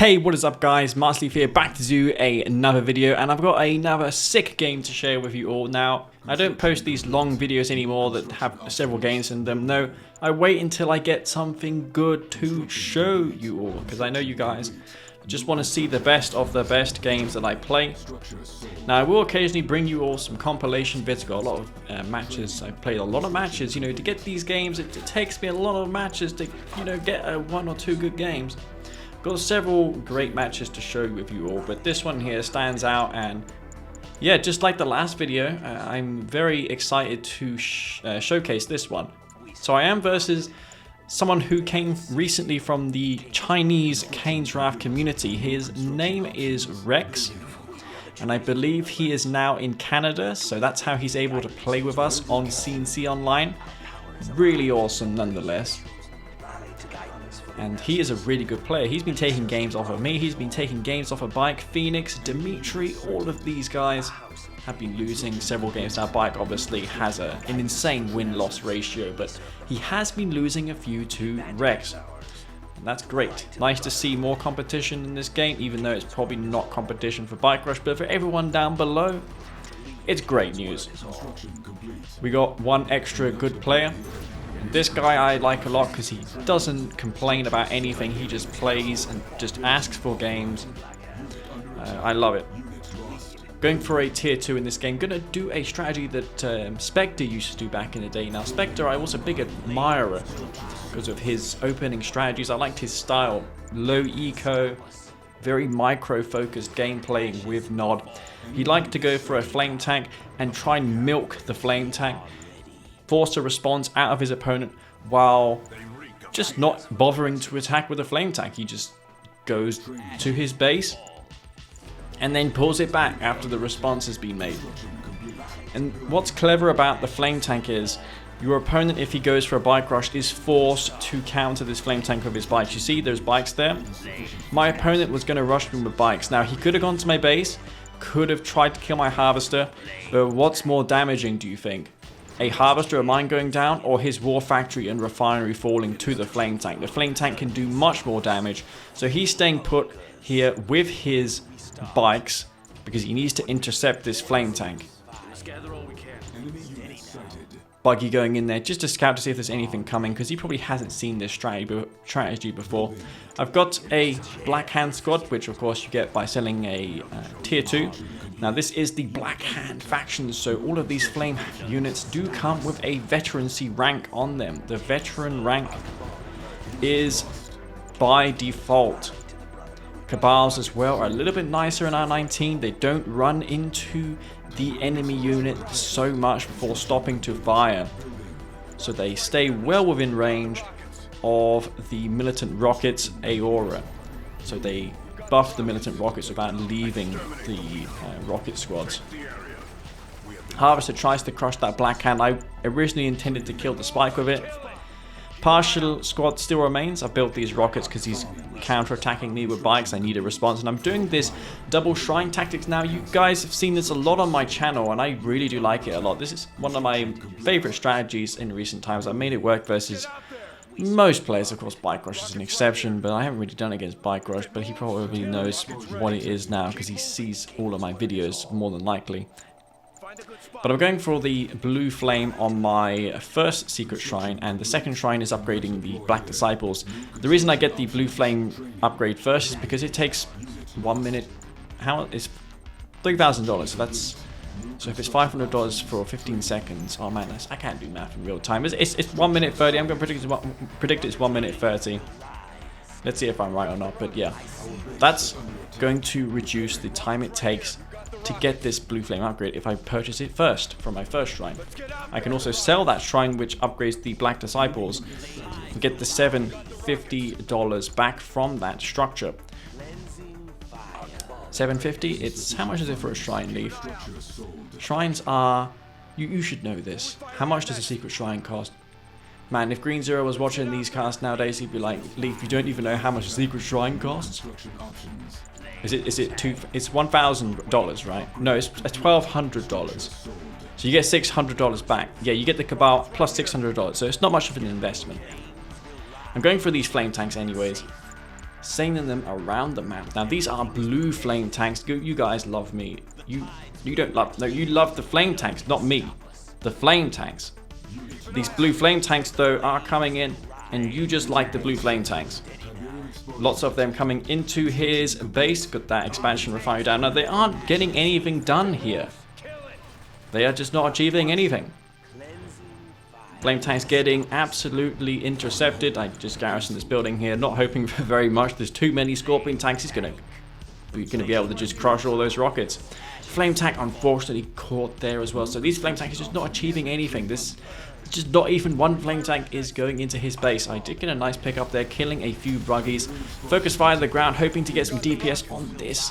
Hey, what is up guys, Marsley here, back to do another video, and I've got another sick game to share with you all. Now, I don't post these long videos anymore that have several games in them. No, I wait until I get something good to show you all, because I know you guys just want to see the best of the best games that I play. Now, I will occasionally bring you all some compilation vids. I've got a lot of matches. I've played a lot of matches. You know, to get these games, it takes me a lot of matches to, you know, get one or two good games. Got several great matches to show with you all, but this one here stands out, and yeah, just like the last video, I'm very excited to showcase this one. So I am versus someone who came recently from the Chinese Kane's Draft community. His name is Rex, and I believe he is now in Canada, so that's how he's able to play with us on C&C Online. Really awesome nonetheless. And he is a really good player. He's been taking games off of me. He's been taking games off of Bike, Phoenix, Dimitri. All of these guys have been losing several games. Now, Bike obviously has an insane win-loss ratio, but he has been losing a few to Rex. And that's great. Nice to see more competition in this game, even though it's probably not competition for Bike Rush, but for everyone down below, it's great news. We got one extra good player. This guy I like a lot because he doesn't complain about anything. He just plays and just asks for games. I love it. Going for a tier 2 in this game. Gonna do a strategy that Spectre used to do back in the day. Now, Spectre I was a big admirer because of his opening strategies. I liked his style. Low eco, very micro-focused gameplay with Nod. He liked to go for a flame tank and try and milk the flame tank. Force a response out of his opponent while just not bothering to attack with a flame tank. He just goes to his base and then pulls it back after the response has been made. And what's clever about the flame tank is your opponent, if he goes for a bike rush, is forced to counter this flame tank with his bikes. You see there's bikes there? My opponent was going to rush me with bikes. Now, he could have gone to my base, could have tried to kill my harvester, but what's more damaging, do you think? A harvester of mine going down, or his war factory and refinery falling to the flame tank? The flame tank can do much more damage, so he's staying put here with his bikes because he needs to intercept this flame tank. Buggy going in there just to scout to see if there's anything coming, because he probably hasn't seen this strategy before. I've got a Black Hand squad, which of course you get by selling a tier 2. Now, this is the Black Hand faction, so all of these flame units do come with a veterancy rank on them. The veteran rank is by default. Cabals as well are a little bit nicer in R19. They don't run into the enemy unit so much before stopping to fire, so they stay well within range of the militant rockets Aura. So they buff the militant rockets without leaving the rocket squads. Harvester tries to crush that Black Hand. I originally intended to kill the spike with it. Partial squad still remains. I've built these rockets because he's counter-attacking me with bikes. I need a response, and I'm doing this double shrine tactics. Now, you guys have seen this a lot on my channel, and I really do like it a lot. This is one of my favorite strategies in recent times. I made it work versus most players. Of course, Bike Rush is an exception, but I haven't really done it against Bike Rush, but he probably knows what it is now because he sees all of my videos more than likely. But I'm going for the blue flame on my first secret shrine, and the second shrine is upgrading the Black Disciples. The reason I get the blue flame upgrade first is because it takes 1 minute. How is $3,000? So that's, so if it's $500 for 15 seconds, oh man, I can't do math in real time. It's 1 minute 30. I'm going to predict it's 1 minute 30. Let's see if I'm right or not. But yeah, that's going to reduce the time it takes to get this blue flame upgrade if I purchase it first from my first shrine. I can also sell that shrine, which upgrades the Black Disciples, and get the $750 back from that structure. $750? It's, how much is it for a shrine, Leaf? Shrines are, you should know this. How much does a secret shrine cost? Man, if Green Zero was watching these casts nowadays, he'd be like, Leaf, you don't even know how much a secret shrine costs? It's $1,000, right? No, it's $1,200. So you get $600 back. Yeah, you get the Cabal plus $600, so it's not much of an investment. I'm going for these flame tanks anyways. sending them around the map. Now these are blue flame tanks. You guys love me. You don't love, no, you love the flame tanks, not me. The flame tanks. These blue flame tanks though are coming in, and you just like the blue flame tanks. Lots of them coming into his base. Got that expansion refinery down. Now they aren't getting anything done here. They are just not achieving anything. Flame tanks getting absolutely intercepted. I just garrisoned this building here, not hoping for very much. There's too many Scorpion tanks. He's gonna be able to just crush all those rockets. Flame tank unfortunately caught there as well. So these flame tanks are just not achieving anything. This just not even one flame tank is going into his base. I did get a nice pick up there, killing a few buggies. Focus fire to the ground, hoping to get some DPS on this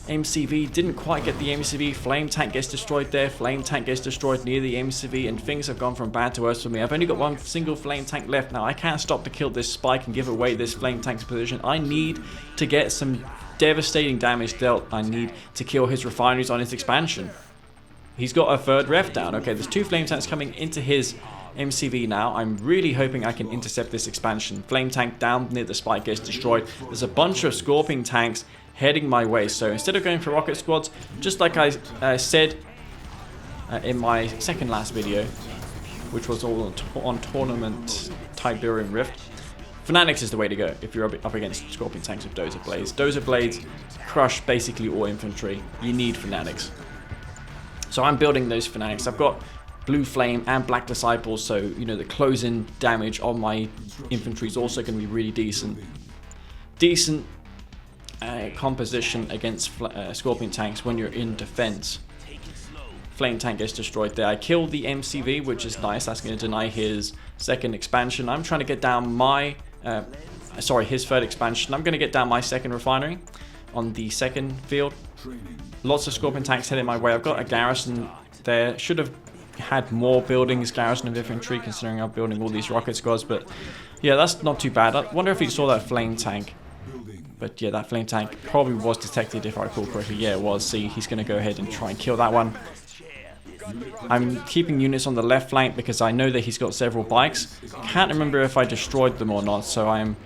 MCV. Didn't quite get the MCV. Flame tank gets destroyed there. Flame tank gets destroyed near the MCV, and things have gone from bad to worse for me. I've only got one single flame tank left now. I can't stop to kill this spike and give away this flame tank's position. I need to get some devastating damage dealt. I need to kill his refineries on his expansion. He's got a third ref down. Okay, there's two flame tanks coming into his MCV now. I'm really hoping I can intercept this expansion. Flame tank down near the spike gets destroyed. There's a bunch of Scorpion tanks heading my way. So instead of going for rocket squads, just like I said in my second last video, which was all on tournament Tiberium Rift, Fanatics is the way to go if you're up against Scorpion tanks with Dozer Blades. Dozer Blades crush basically all infantry. You need Fanatics. So I'm building those Fanatics. I've got Blue Flame and Black Disciples, so you know the close-in damage on my infantry is also going to be really decent. Decent composition against Scorpion tanks when you're in defense. Flame tank gets destroyed there. I killed the MCV, which is nice. That's going to deny his second expansion. I'm trying to get down my his third expansion. I'm going to get down my second refinery on the second field. Lots of Scorpion tanks heading my way. I've got a garrison there. Should have had more buildings, garrison of infantry, considering I'm building all these rocket squads. But yeah, that's not too bad. I wonder if he saw that flame tank. But yeah, that flame tank probably was detected if I recall correctly. Yeah, it was. See, he's going to go ahead and try and kill that one. I'm keeping units on the left flank because I know that he's got several bikes. Can't remember if I destroyed them or not, so I'm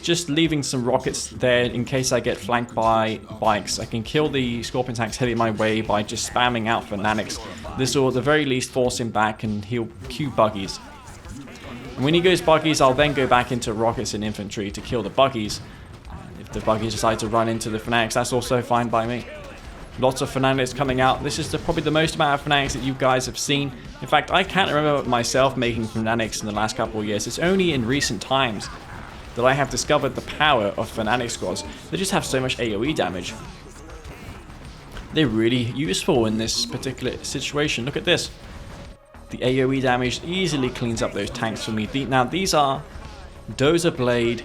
just leaving some rockets there in case I get flanked by bikes. I can kill the Scorpion tanks heading my way by just spamming out Fanatics. This will at the very least force him back and he'll queue buggies. And when he goes buggies, I'll then go back into rockets and infantry to kill the buggies. And if the buggies decide to run into the Fanatics, that's also fine by me. Lots of Fanatics coming out. This is probably the most amount of Fanatics that you guys have seen. In fact, I can't remember myself making Fanatics in the last couple of years. It's only in recent times that I have discovered the power of Fanatic squads. They just have so much AoE damage. They're really useful in this particular situation. Look at this. The AoE damage easily cleans up those tanks for me. Now, these are Dozer Blade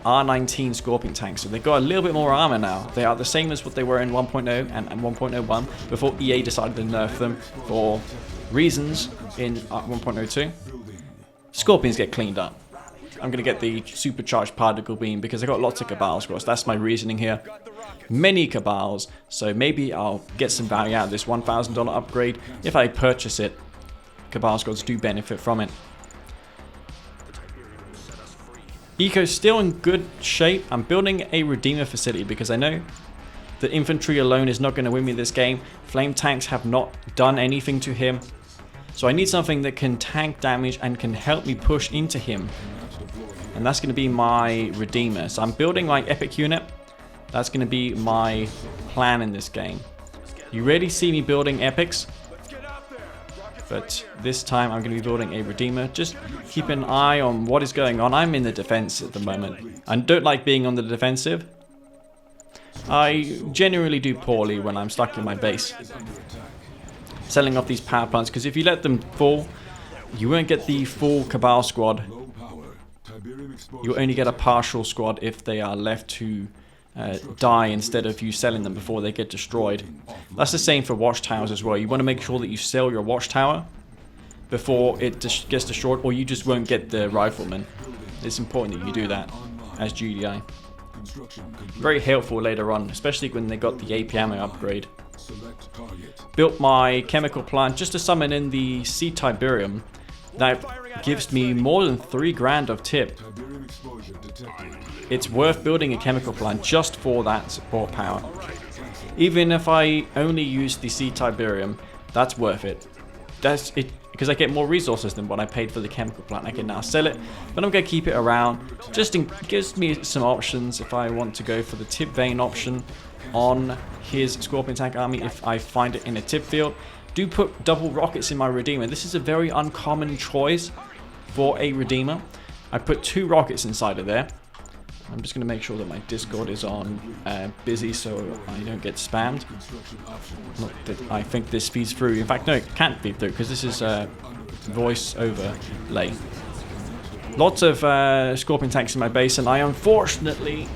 R19 Scorpion tanks, so they've got a little bit more armor now. They are the same as what they were in 1.0 and 1.01 before EA decided to nerf them for reasons in 1.02. Scorpions get cleaned up. I'm going to get the supercharged particle beam because I got lots of Cabal squads. That's my reasoning here. Many Cabals, so maybe I'll get some value out of this $1,000 upgrade. If I purchase it, Cabal squads do benefit from it. Eco's still in good shape. I'm building a Redeemer facility because I know the infantry alone is not going to win me this game. Flame tanks have not done anything to him. So I need something that can tank damage and can help me push into him. And that's going to be my Redeemer. So I'm building my Epic unit. That's going to be my plan in this game. You rarely see me building Epics. But this time I'm going to be building a Redeemer. Just keep an eye on what is going on. I'm in the defense at the moment. I don't like being on the defensive. I generally do poorly when I'm stuck in my base. Selling off these power plants, because if you let them fall, you won't get the full Cabal squad. You'll only get a partial squad if they are left to die instead of you selling them before they get destroyed. That's the same for watchtowers as well. You want to make sure that you sell your watchtower before it gets destroyed, or you just won't get the rifleman. It's important that you do that as GDI. Very helpful later on, especially when they got the AP ammo upgrade. Built my chemical plant just to summon in the C Tiberium. that gives me more than 3 grand of tip. It's worth building a chemical plant just for that support power. Even if I only use the C-type barium, that's worth it. That's it, because I get more resources than what I paid for the chemical plant. I can now sell it, but I'm going to keep it around. Gives me some options if I want to go for the tip vein option on his Scorpion Tank army if I find it in a tip field. Do put double rockets in my Redeemer. This is a very uncommon choice for a Redeemer. I put 2 rockets inside of there. I'm just going to make sure that my Discord is on busy so I don't get spammed. Not that I think this feeds through. In fact, no, it can't feed through because this is voice overlay. Lots of Scorpion tanks in my base, and I unfortunately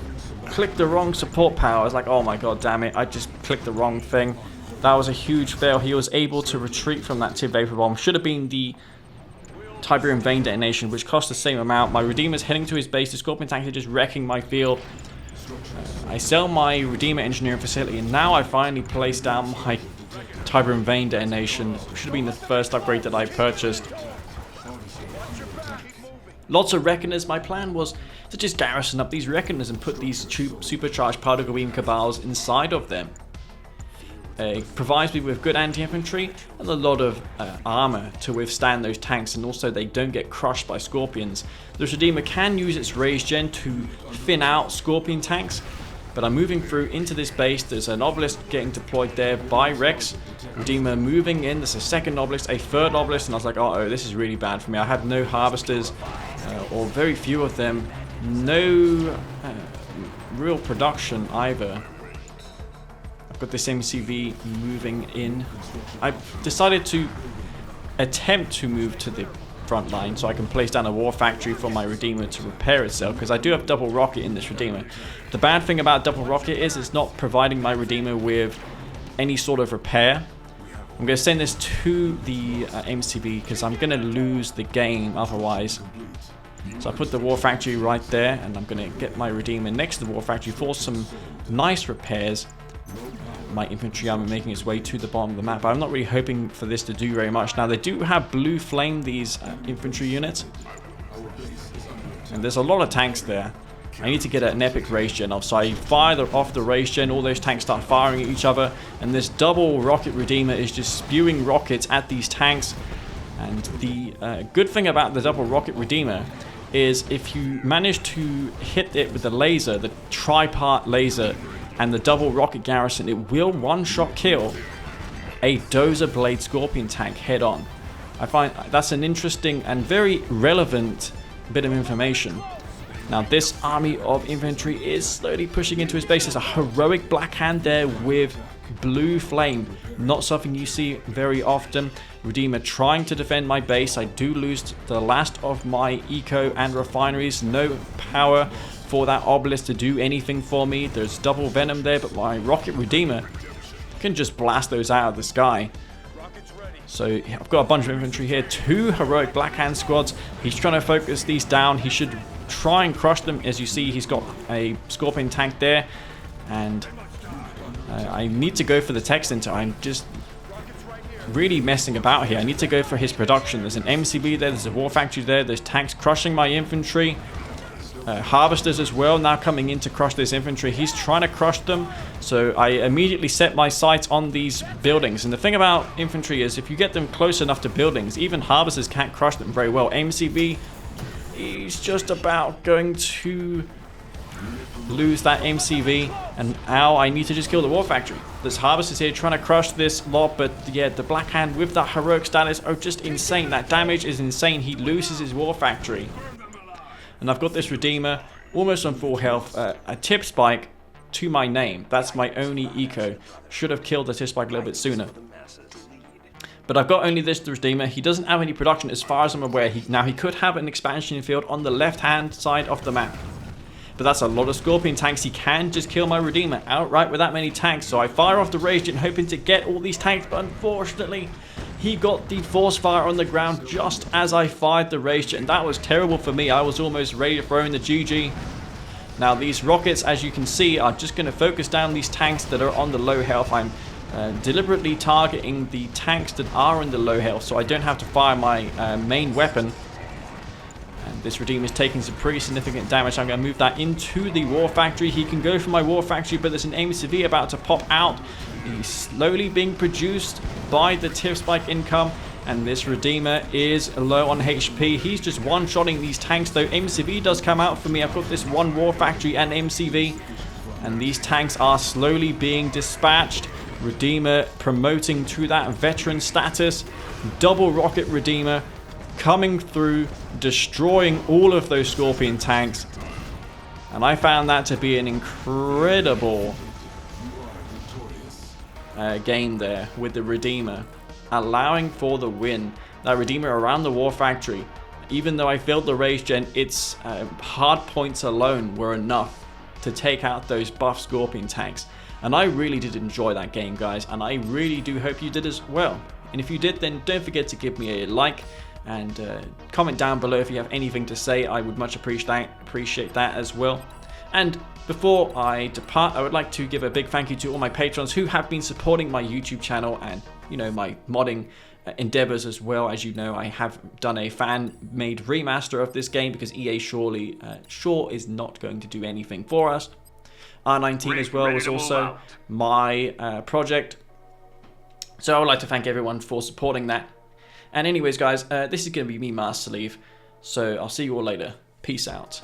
clicked the wrong support power. I was like, oh my god, damn it, I just clicked the wrong thing. That was a huge fail. He was able to retreat from that tip vapor bomb. Should have been the Tiberium Vein detonation, which cost the same amount. My Redeemer's heading to his base. The Scorpion tanks are just wrecking my field. I sell my Redeemer engineering facility, and now I finally place down my Tiberium Vein detonation. Should have been the first upgrade that I purchased. Lots of Reckoners. My plan was to just garrison up these Reckoners and put these supercharged particle beam cabals inside of them. It provides me with good anti-infantry and a lot of armor to withstand those tanks, and also they don't get crushed by Scorpions. The Redeemer can use its Rage Gen to thin out Scorpion tanks, but I'm moving through into this base. There's an Obelisk getting deployed there by Rex. Redeemer moving in. There's a second Obelisk, a third Obelisk, and I was like, uh-oh, this is really bad for me. I had no Harvesters, or very few of them. No real production either. Got this MCV moving in. I decided to attempt to move to the front line so I can place down a war factory for my Redeemer to repair itself, because I do have double rocket in this Redeemer. The bad thing about double rocket is it's not providing my Redeemer with any sort of repair. I'm going to send this to the MCV because I'm going to lose the game otherwise. So I put the war factory right there, and I'm going to get my Redeemer next to the war factory for some nice repairs. My infantry army making its way to the bottom of the map. I'm not really hoping for this to do very much. Now, they do have blue flame, these infantry units. And there's a lot of tanks there. I need to get an epic Rage Gen off. So I fire off the Rage Gen, all those tanks start firing at each other. And this double rocket Redeemer is just spewing rockets at these tanks. And the good thing about the double rocket Redeemer is if you manage to hit it with the laser, the tri-part laser, and the double rocket garrison, it will one-shot kill a Dozer Blade Scorpion tank head-on. I find that's an interesting and very relevant bit of information. Now, this army of infantry is slowly pushing into his base. There's a heroic Black Hand there with blue flame. Not something you see very often. Redeemer trying to defend my base. I do lose the last of my eco and refineries. No power for that Obelisk to do anything for me. There's double venom there, but my rocket Redeemer can just blast those out of the sky. So I've got a bunch of infantry here, 2 heroic Black Hand squads. He's trying to focus these down. He should try and crush them. As you see, he's got a Scorpion tank there, and I need to go for the tech center. I'm just really messing about here. I need to go for his production. There's an MCB there, there's a war factory there, there's tanks crushing my infantry. Harvesters as well now coming in to crush this infantry. He's trying to crush them, so I immediately set my sights on these buildings. And the thing about infantry is if you get them close enough to buildings, even harvesters can't crush them very well. MCV, he's just about going to lose that MCV, and now I need to just kill the war factory. There's harvesters here trying to crush this lot, but yeah, the Black Hand with that heroic status are just insane. That damage is insane. He loses his war factory. And I've got this Redeemer almost on full health. A tip spike to my name. That's my only eco. Should have killed the tip spike a little bit sooner. But I've got only this Redeemer. He doesn't have any production as far as I'm aware. Now he could have an expansion field on the left-hand side of the map. But that's a lot of Scorpion tanks. He can just kill my Redeemer outright with that many tanks. So I fire off the Rage Gen hoping to get all these tanks. But unfortunately, he got the force fire on the ground just as I fired the Rage Gen. That was terrible for me. I was almost ready to throw in the GG. Now these rockets, as you can see, are just going to focus down these tanks that are on the low health. I'm deliberately targeting the tanks that are in the low health, so I don't have to fire my main weapon. And this Redeemer is taking some pretty significant damage. I'm going to move that into the War Factory. He can go for my War Factory, but there's an AMCV about to pop out. He's slowly being produced by the Tiff Spike income. And this Redeemer is low on HP. He's just one-shotting these tanks, though. MCV does come out for me. I've got this one War Factory and MCV. And these tanks are slowly being dispatched. Redeemer promoting to that veteran status. Double rocket Redeemer coming through, destroying all of those Scorpion tanks. And I found that to be an incredible game there with the Redeemer, allowing for the win. That Redeemer around the War Factory, even though I failed the Rage Gen, its hard points alone were enough to take out those buff Scorpion tanks. And I really did enjoy that game, guys, and I really do hope you did as well. And if you did, then don't forget to give me a like and comment down below if you have anything to say. I would much appreciate that as well. And before I depart, I would like to give a big thank you to all my patrons who have been supporting my YouTube channel and, you know, my modding endeavors as well. As you know, I have done a fan-made remaster of this game because EA sure is not going to do anything for us. R19 as well was also my project. So I would like to thank everyone for supporting that. And anyways, guys, this is going to be me, Master Leaf. So I'll see you all later. Peace out.